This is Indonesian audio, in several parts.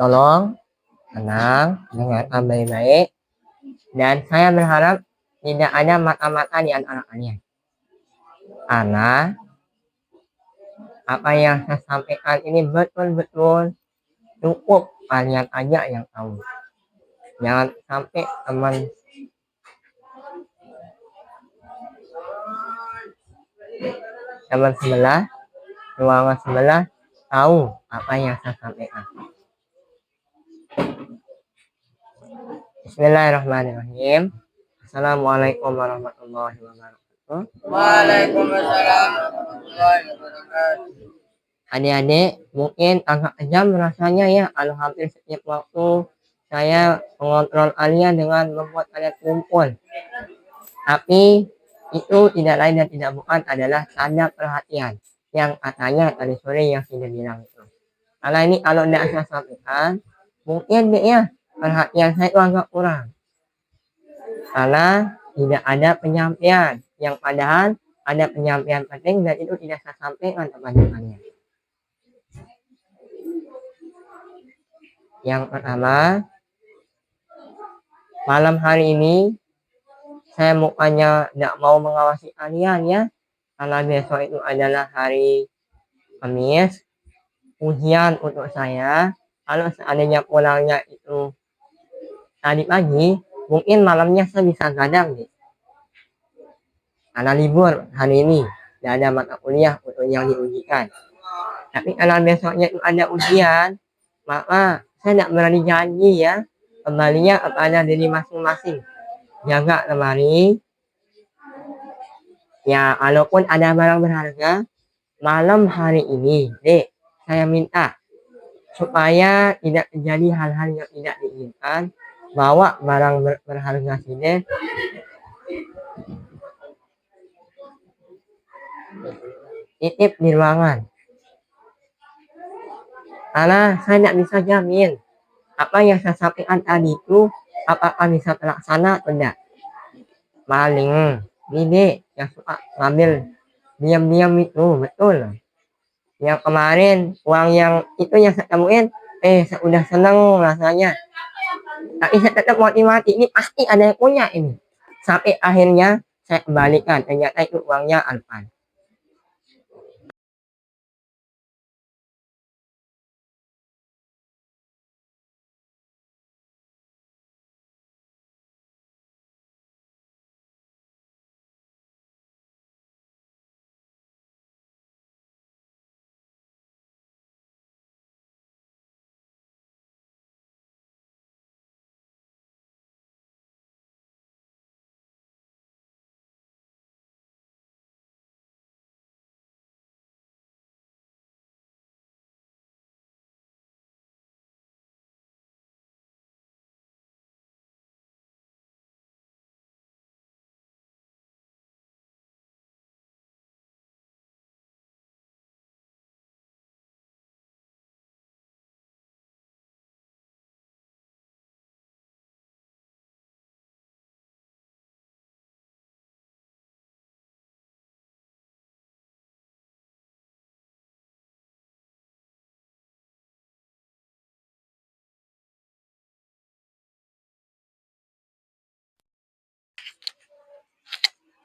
Tolong tenang, dengarkan baik-baik, dan saya berharap tidak ada mata-mata di antara kalian. Karena apa yang saya sampaikan ini betul-betul cukup kalian aja yang tahu. Jangan sampai teman sebelah, ruangan sebelah tahu apa yang saya sampaikan. Bismillahirrahmanirrahim. Assalamualaikum warahmatullahi wabarakatuh. Waalaikumsalam warahmatullahi wabarakatuh. Adik-adik, mungkin agak kejam rasanya ya kalau hampir setiap waktu saya mengontrol kalian dengan membuat kalian kumpul. Tapi itu tidak lain dan tidak bukan adalah tanda perhatian yang katanya tadi sore yang sudah bilang itu. Karena ini kalau tidak saya sampaikan, mungkin dia perhatian saya itu agak kurang. Karena tidak ada penyampaian yang padahal ada penyampaian penting dan itu tidak saya sampaikan kepada kalian. Yang pertama, malam hari ini saya bukannya tidak mau mengawasi kalian ya, karena besok itu adalah hari Kamis, ujian untuk saya. Kalau seandainya pulangnya itu tadi pagi, mungkin malamnya saya bisa gadang nih. Karena libur hari ini, tidak ada mata kuliah untuk yang diujikan. Tapi kalau besoknya itu ada ujian, maka saya tidak berani janji ya, kembalinya kepada diri masing-masing. Jaga lemari. Ya, walaupun ada barang berharga, malam hari ini, Dek, saya minta supaya tidak terjadi hal-hal yang tidak diinginkan. Bawa barang berharga sini. Titip di ruangan. Karena saya tidak bisa jamin apa yang saya sampaikan tadi itu apakah bisa terlaksana atau tidak. Paling ini yang suka ngambil diam-diam itu betul. Yang kemarin uang yang itu yang saya temuin, saya udah seneng rasanya. Tapi saya tetap mati-mati ini pasti ada yang punya ini. Sampai akhirnya saya kembalikan, ternyata itu uangnya Alpan.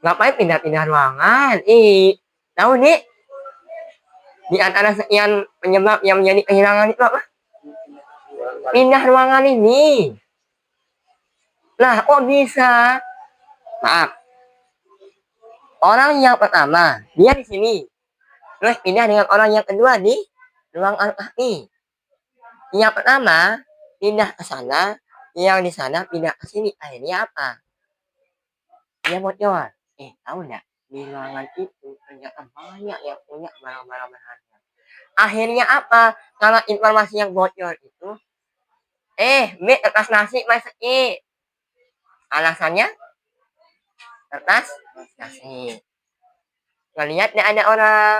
Ngapain pindah-pindah ruangan? Tahu nih, di antara sekian penyebab yang menjadi kehilangan itu apa? Pindah ruangan ini. Nah, kok bisa? Maaf. Orang yang pertama, dia di sini. Terus pindah dengan orang yang kedua di ruang kaki. Yang pertama, pindah ke sana. Yang di sana pindah ke sini. Akhirnya apa? Dia bocor. Tahu nggak? Di ruangan itu ternyata banyak yang punya barang-barang berharga. Akhirnya apa? Kalau informasi yang bocor itu, mie kertas nasi masih alasannya kertas nasi. Ngelihat tidak ada orang.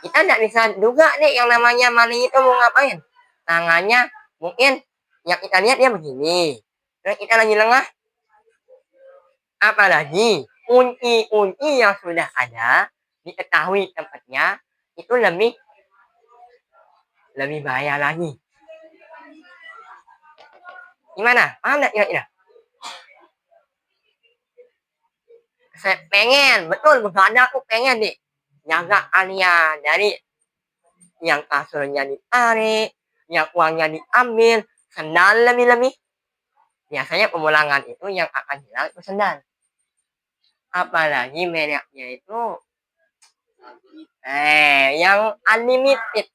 Kita tidak bisa duga nih yang namanya maling itu mau ngapain. Tangannya mungkin yang kita lihat dia begini. Terus kita lagi lengah. Apalagi Unti-unti yang sudah ada, diketahui tempatnya, itu lebih bahaya lagi. Gimana? Paham nggak kira-kira? Saya pengen, betul, begadang aku pengen nih jaga kalian dari yang kasurnya ditarik, yang uangnya diambil, sendal lebih-lebih. Biasanya pemulangan itu yang akan hilang itu sendal. Apalagi mereknya itu yang unlimited.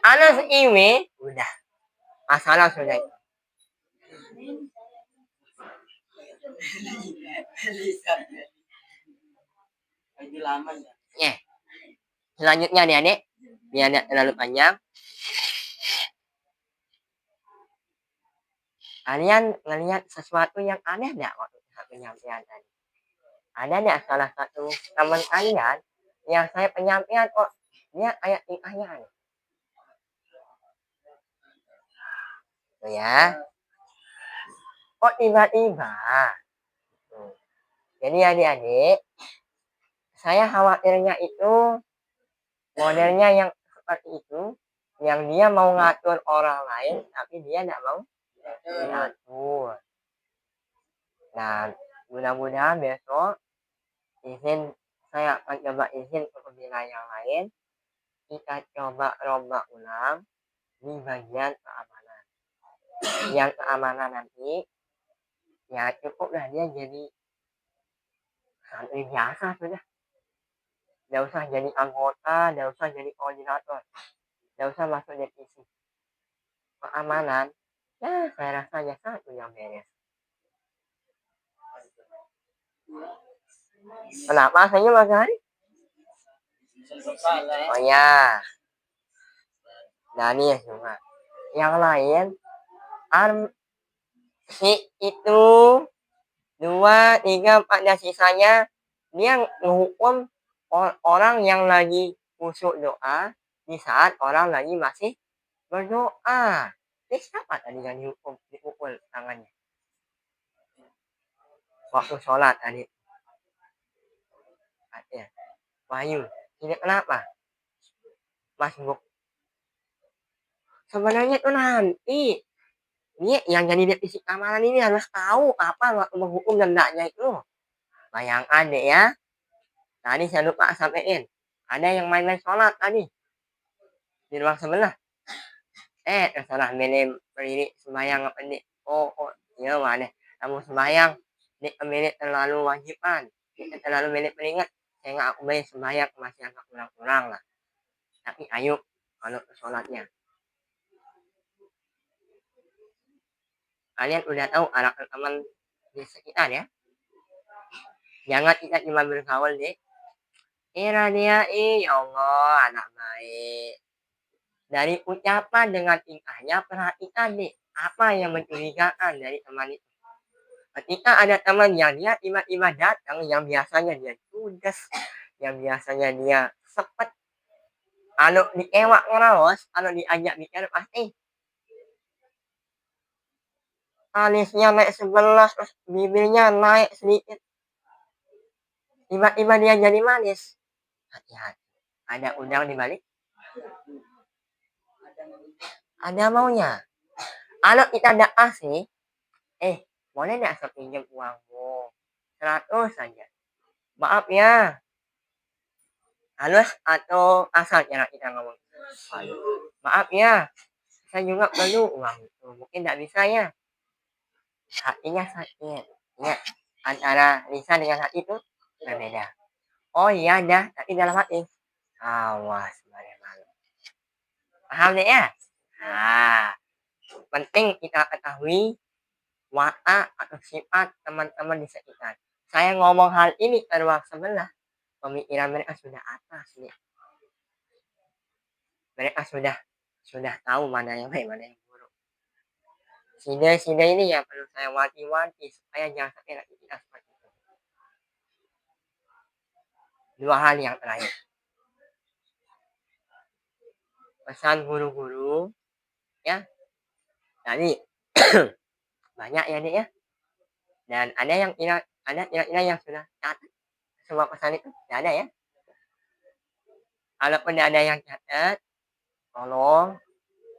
Ada seiwe, udah. Masalah sudah. Lagi lama ya. Selanjutnya nih adik, biar tidak terlalu panjang. Kalian ngelihat sesuatu yang aneh nggak waktu penyampaian tadi? Ada nggak salah satu teman kalian yang saya penyampaian kok dia kayak tingkahnya aneh? Tuh ya. Kok tiba-tiba? Jadi adik-adik, saya khawatirnya itu modelnya yang seperti itu, yang dia mau ngatur orang lain, tapi dia tidak mau ngatur. Nah, mudah-mudahan besok saya akan coba izin ke wilayah lain. Kita coba rombak ulang di bagian keamanan. Yang keamanan nanti, ya cukuplah dia jadi santri biasa sudah. Tidak usah jadi anggota, tidak usah jadi koordinator, tidak usah masuk divisi. Keamanan, ya saya rasa hanya satu yang beres. Kenapa saya Mas Hari? Oh ya, Dani juga. Yang lain, si itu 2, 3, 4 dan sisanya dia menghukum orang yang lagi khusyuk doa di saat orang lagi masih berdoa. Ini siapa tadi yang dipukul tangannya? Waktu sholat tadi. Ya. Wahyu. Ini kenapa? Mas Buk. Sebenarnya itu nanti. Ini yang jadi divisi keamanan ini harus tahu apa waktu menghukum dan tidaknya itu. Bayangkan deh ya. Tadi saya lupa sampein. Ada yang main-main sholat tadi. Di ruang sebelah. Terserah milih berdiri sembahyang apa nih. Oh, iya mana. Kamu sembahyang. Nih milih terlalu wajiban. Nih terlalu milih peringat. Saya nggak aku milih sembahyang masih agak kurang-kurang lah. Tapi ayo kalau sholatnya. Kalian udah tahu arah teman di sekitar ya. Jangan kita cuma bergaul deh. Kira dia, ya Allah, anak baik. Dari ucapan dengan tingkahnya, perhatikan deh. Apa yang mencurigakan dari teman itu. Ketika ada teman yang dia tiba-tiba datang, yang biasanya dia judes, yang biasanya dia sepet. Kalau diewak ngerawas, kalau diajak bicara pasti. Alisnya naik 11, bibirnya naik sedikit. Tiba-tiba dia jadi manis. Hati-hati. Ada udang di balik. Ada maunya. Kalau kita ada asli, boleh nggak saya pinjam uangmu? 100 saja. Maaf ya. Halus atau asal cara kita ngomong? Maaf ya. Saya juga perlu uang itu. Mungkin nggak bisa ya. Hatinya sakit. Ya. Antara lisan dengan hati itu berbeda. Oh iya dah. Tapi dalam hati. Awas. Malu. Paham deh ya? Nah. Penting kita ketahui watak atau sifat teman-teman di sekitar. Saya ngomong hal ini ke ruang sebelah. Pemikiran mereka sudah atas nih. Mereka sudah tahu mana yang baik, mana yang buruk. Sida ini ya perlu saya wanti-wanti supaya jangan sampai lagi kita seperti itu. 2 hal yang terakhir. Pesan guru-guru ya. Tadi banyak ya nih ya. Dan ada yang kira-kira yang sudah catat. semua pesan itu? Tidak ada ya. Kalaupun ada yang catat, tolong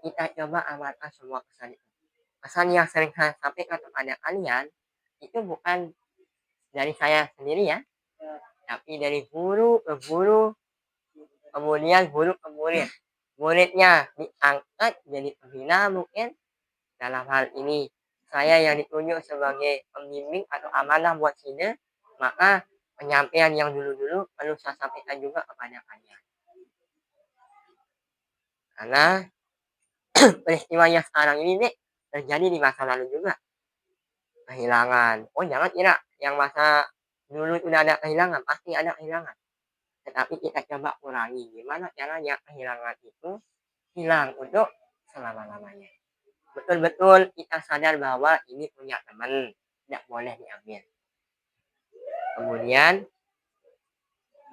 kita coba amalkan semua pesan itu. Pesan yang sering saya sampaikan kepada kalian itu bukan dari saya sendiri ya, tapi dari guru ke guru, kemudian guru ke murid. Muridnya diangkat jadi pembina mungkin. Dalam hal ini saya yang ditunjuk sebagai pembimbing atau amanah buat sini, maka penyampaian yang dulu-dulu perlu saya sampaikan juga kepada kalian. Karena peristiwa yang sekarang ini nih terjadi di masa lalu juga. Kehilangan. Oh jangan kira yang masa dulu udah ada kehilangan, pasti ada kehilangan. Tetapi kita coba kurangi. Gimana caranya kehilangan itu hilang untuk selama-lamanya. Betul-betul kita sadar bahwa ini punya teman, tidak boleh diambil. Kemudian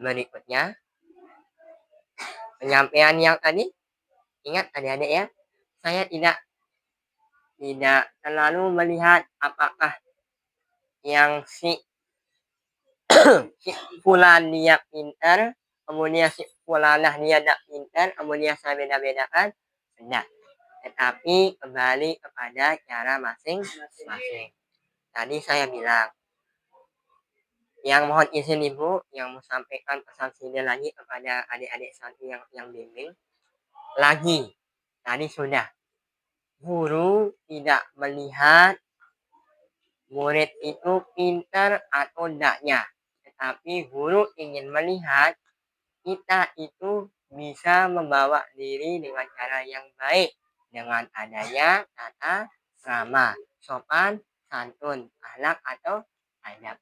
berikutnya penyampaian yang tadi, ingat adik-adik ya, saya tidak terlalu melihat apakah yang si fulan dia pintar, kemudian si fulanah dia tidak pintar, kemudian saya beda-bedakan. Tidak. Tetapi kembali kepada cara masing-masing. Tadi saya bilang, yang mohon izin ibu, yang mau sampaikan pesan sini lagi kepada adik-adik santri yang bimbing. Lagi, tadi sudah. Guru tidak melihat murid itu pintar atau tidaknya. Tetapi guru ingin melihat kita itu bisa membawa diri dengan cara yang baik. Dengan adanya tata krama, sopan, santun, akhlak atau adab.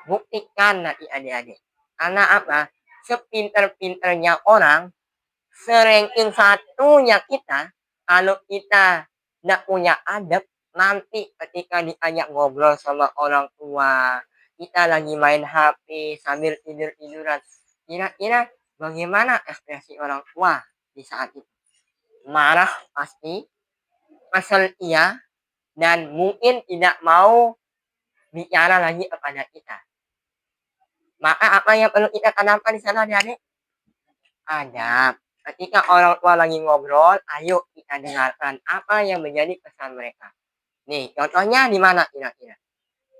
Buktikan nanti adik-adik. Karena apa? Sepintar-pintarnya orang, seranking satunya kita, kalau kita tidak punya adab, nanti ketika diajak ngobrol sama orang tua, kita lagi main HP sambil tidur-tiduran, kira-kira bagaimana ekspresi orang tua di saat itu? Marah pasti, kesel iya, dan mungkin tidak mau bicara lagi kepada kita. Maka apa yang perlu kita tanamkan di sana, adik-adik? Adab. Ketika orang tua lagi ngobrol, ayo kita dengarkan apa yang menjadi pesan mereka. Nih, contohnya di mana kira-kira?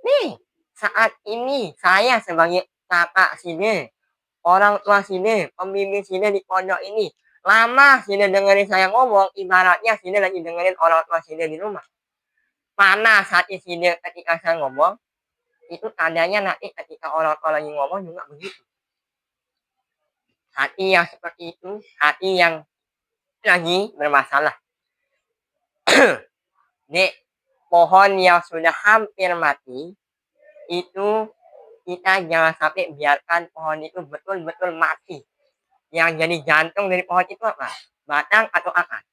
Nih, saat ini saya sebagai kakak sini, orang tua sini, pembimbing sini di pondok ini, lama sini dengerin saya ngomong, ibaratnya sini lagi dengerin orang tua sini di rumah. Panas hati sini ketika saya ngomong, itu tandanya nanti ketika orang tua lagi ngomong juga begitu. Hati yang seperti itu, hati yang lagi bermasalah. Dek, pohon yang sudah hampir mati, itu kita jangan sampai biarkan pohon itu betul-betul mati. Yang jadi jantung dari pohon itu apa? Batang atau akar?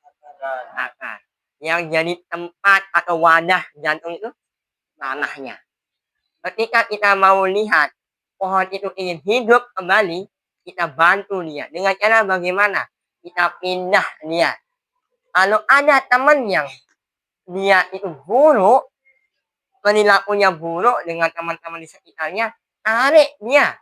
Akar. Yang jadi tempat atau wadah jantung itu tanahnya. Ketika kita mau lihat pohon itu ingin hidup kembali, kita bantu dia. Dengan cara bagaimana? Kita pindah dia. Kalau ada teman yang dia itu buruk, perilakunya buruk dengan teman-teman di sekitarnya, tarik dia.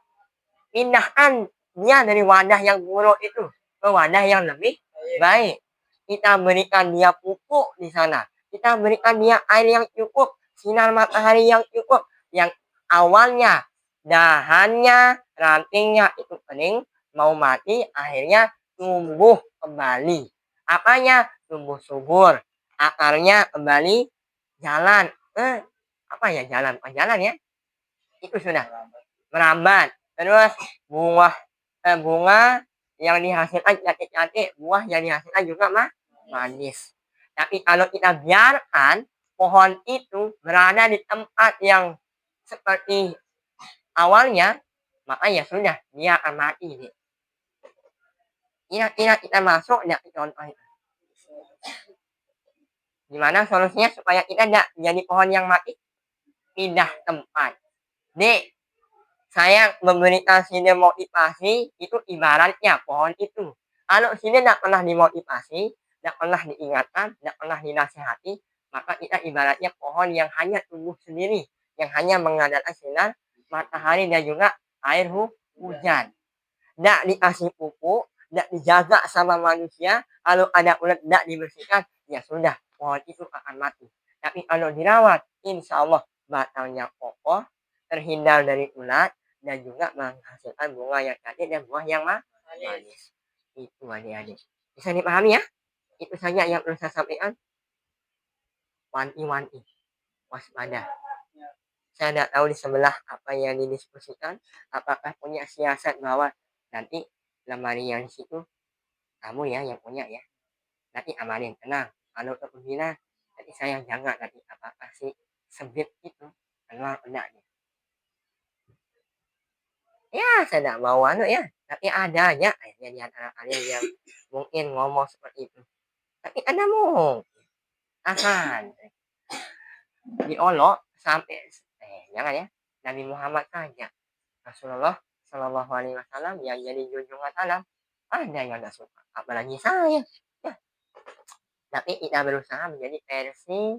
Pindahkan dia dari wadah yang buruk itu ke wadah yang lebih baik. Kita berikan dia pupuk di sana. Kita berikan dia air yang cukup, sinar matahari yang cukup. Yang awalnya dahannya, rantingnya itu kering, mau mati, akhirnya tumbuh kembali. Apanya? Tumbuh subur. Akarnya kembali jalan. Apa ya jalan? Bukan jalan ya. Itu sudah merambat. Terus bunga yang dihasilkan cantik-cantik, buah yang dihasilkan juga manis. Tapi kalau kita biarkan pohon itu berada di tempat yang seperti awalnya, maka ya sudah, dia akan mati. Kira-kira kita masuk tidak contoh itu? Gimana solusinya supaya kita tidak jadi pohon yang mati? Pindah tempat. Dek, saya memberikan sini motivasi, itu ibaratnya pohon itu. Kalau sini tidak pernah dimotivasi, tidak pernah diingatkan, tidak pernah dinasihati, maka kita ibaratnya pohon yang hanya tumbuh sendiri, yang hanya mengandalkan sinar matahari dan juga air hujan. Nggak dikasih pupuk, nggak dijaga sama manusia, kalau ada ulat nggak dibersihkan, ya sudah, pohon itu akan mati. Tapi kalau dirawat, insya Allah batangnya kokoh, terhindar dari ulat, dan juga menghasilkan bunga yang cantik dan buah yang manis. Itu adik-adik. Bisa dipahami ya? Itu saja yang perlu saya sampaikan. Wanti-wanti, waspada. Saya tidak tahu di sebelah apa yang didiskusikan, apakah punya siasat bahwa nanti lemari yang di situ kamu ya yang punya ya. Nanti amanin, tenang. Kalau untuk pembina, nanti saya jaga nanti apakah si sebit itu keluar enggaknya. Ya, saya tidak mau anu ya. Tapi ada aja akhirnya di antara kalian yang mungkin ngomong seperti itu. Tapi ada mungkin akan diolok sampai jangan ya. Nabi Muhammad saja. Rasulullah Shallallahu Alaihi Wasallam yang jadi junjungan alam ada yang tidak suka, apalagi saya. Ya. Tapi kita berusaha menjadi versi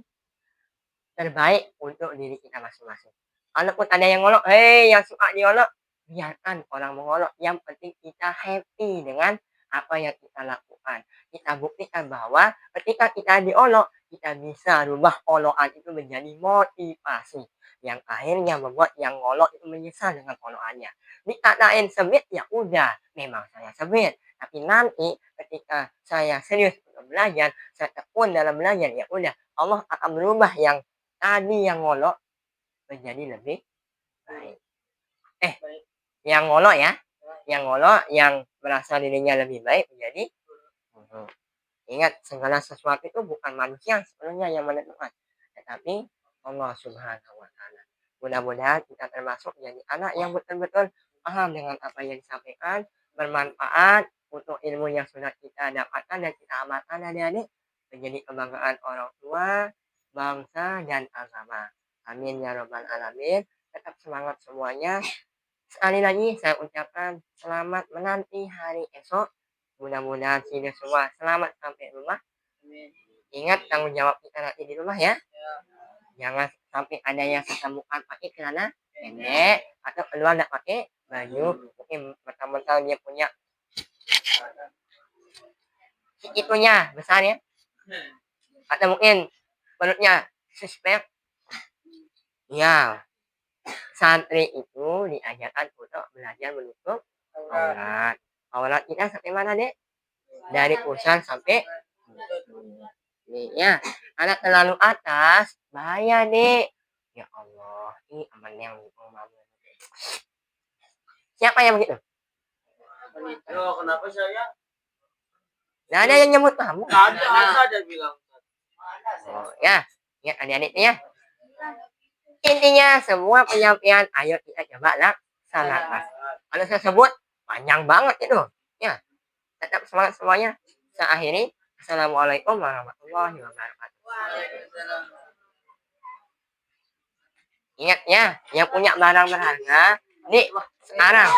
terbaik untuk diri kita masing-masing. Walaupun ada yang ngolok, yang suka diolok, biarkan orang mengolok. Yang penting kita happy dengan apa yang kita lakukan. Kita buktikan bahwa ketika kita diolok, kita bisa rubah olokan itu menjadi motivasi. Yang akhirnya membuat yang ngolok itu menyesal dengan olokannya. Dikatain sebit, ya udah, memang saya sebit. Tapi nanti ketika saya serius untuk belajar, saya tekun dalam belajar, ya udah, Allah akan merubah yang tadi yang ngolok menjadi lebih baik. Yang ngolok ya, yang ngolok yang merasa dirinya lebih baik menjadi Ingat, segala sesuatu itu bukan manusia sebenarnya yang menentukan, tetapi Allah Subhanahu wa Ta'ala. Mudah-mudahan kita termasuk jadi anak yang betul-betul paham dengan apa yang disampaikan, bermanfaat untuk ilmu yang sudah kita dapatkan dan kita amalkan adik-adik, menjadi kebanggaan orang tua, bangsa, dan agama. Amin ya robbal alamin. Tetap semangat semuanya. Sekali lagi saya ucapkan selamat menanti hari esok. Mudah-mudahan kita semua selamat sampai rumah. Ingat tanggung jawab kita nanti di rumah ya. Jangan sampai ada yang ketemukan pakai celana pendek atau keluar tidak pakai baju. Mungkin mentang-mentang dia punya itunya besar ya. Atau mungkin perutnya suspek. Ya, santri itu diajarkan untuk belajar menutup aurat. Aurat kita sampai mana dek? Dari pusat sampai nih ya. Anak terlalu atas bahaya dek. Ya Allah, ini aman yang siapa yang begitu? Kenapa saya? Nah, ada yang nyebut kamu. Ada bilang. Oh, ya, ya adik-adik ya. Intinya semua penyampaian ayo kita coba laksanakan. Kalau saya sebut panjang banget itu. Ya, tetap semangat semuanya. Saya akhiri. Assalamualaikum warahmatullahi wabarakatuh. Ingat ya, yang punya barang berharga, nih sekarang.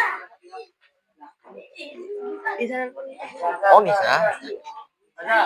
Oh bisa. Ada,